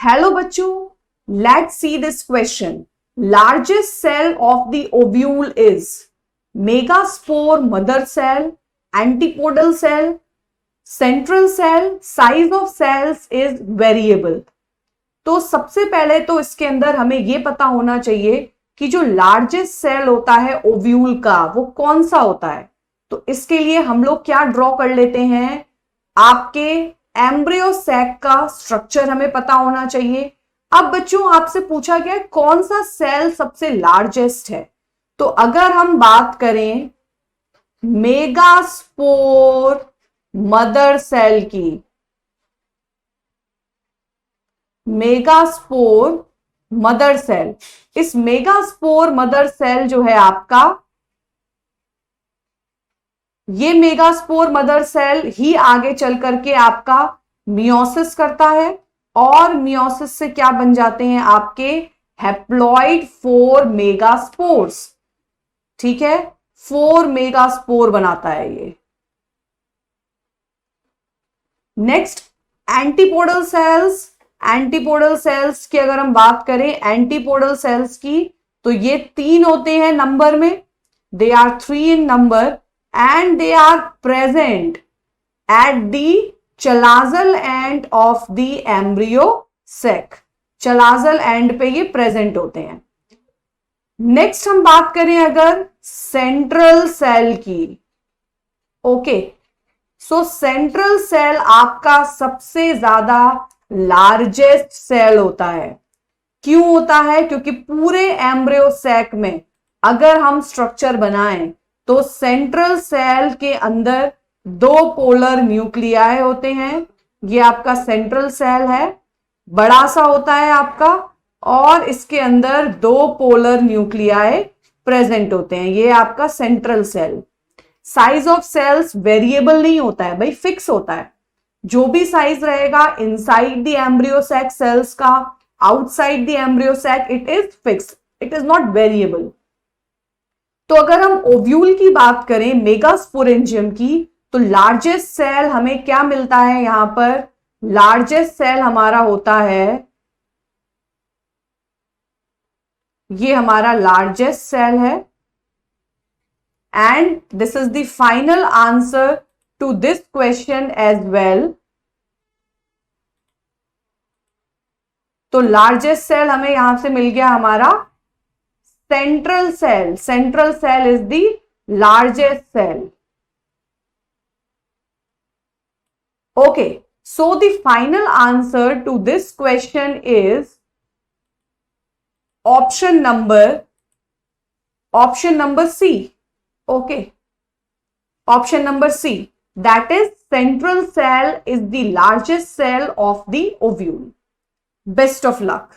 Hello बच्चों, let's see this question. Largest cell of the ovule is megaspore, mother cell, antipodal cell, central cell. Size of cells is variable. तो सबसे पहले तो इसके अंदर हमें यह पता होना चाहिए कि जो लार्जेस्ट सेल होता है ओव्यूल का वो कौन सा होता है. तो इसके लिए हम लोग क्या ड्रॉ कर लेते हैं, आपके एम्ब्रियो सैक का स्ट्रक्चर हमें पता होना चाहिए. अब बच्चों आपसे पूछा गया कौन सा सेल सबसे लार्जेस्ट है. तो अगर हम बात करें मेगास्पोर मदर सेल की, मेगास्पोर मदर सेल, इस मेगास्पोर मदर सेल जो है आपका, ये मेगास्पोर मदर सेल ही आगे चल करके आपका मियोसिस करता है और मियोसिस से क्या बन जाते हैं आपके हैप्लॉइड 4 मेगास्पोर्स. ठीक है, 4 मेगास्पोर बनाता है ये. Next antipodal cells. Antipodal cells की अगर हम बात करें, एंटीपोडल सेल्स की, तो ये 3 होते हैं नंबर में. They are 3 in number and they are present at the chalazal end of the embryo sac. chalazal end पे ये present होते हैं. नेक्स्ट हम बात करें अगर सेंट्रल सेल की. ओके, सो सेंट्रल सेल आपका सबसे ज्यादा लार्जेस्ट सेल होता है. क्यों होता है? क्योंकि पूरे एम्ब्रियो सैक में अगर हम स्ट्रक्चर बनाएं तो सेंट्रल सेल के अंदर 2 पोलर न्यूक्लियाई होते हैं. ये आपका सेंट्रल सेल है, बड़ा सा होता है आपका, और इसके अंदर 2 पोलर न्यूक्लियाई प्रेजेंट होते हैं. ये आपका central cell. Size of cells variable नहीं होता है भाई, फिक्स होता है. जो भी साइज रहेगा inside the embryo sac cells का, outside the embryo sac, it is fix, it is not variable. तो अगर हम ओव्यूल की बात करें, मेगास्पोरेंजियम की, तो लार्जेस्ट सेल हमें क्या मिलता है यहां पर? लार्जेस्ट सेल हमारा होता है, ये हमारा लार्जेस्ट सेल है. And this is the final answer to this question as well. तो लार्जेस्ट सेल हमें यहां से मिल गया हमारा central cell. Central cell is the largest cell. Okay, so the final answer to this question is option number C. Okay, option number C, that is central cell is the largest cell of the ovule. Best of luck.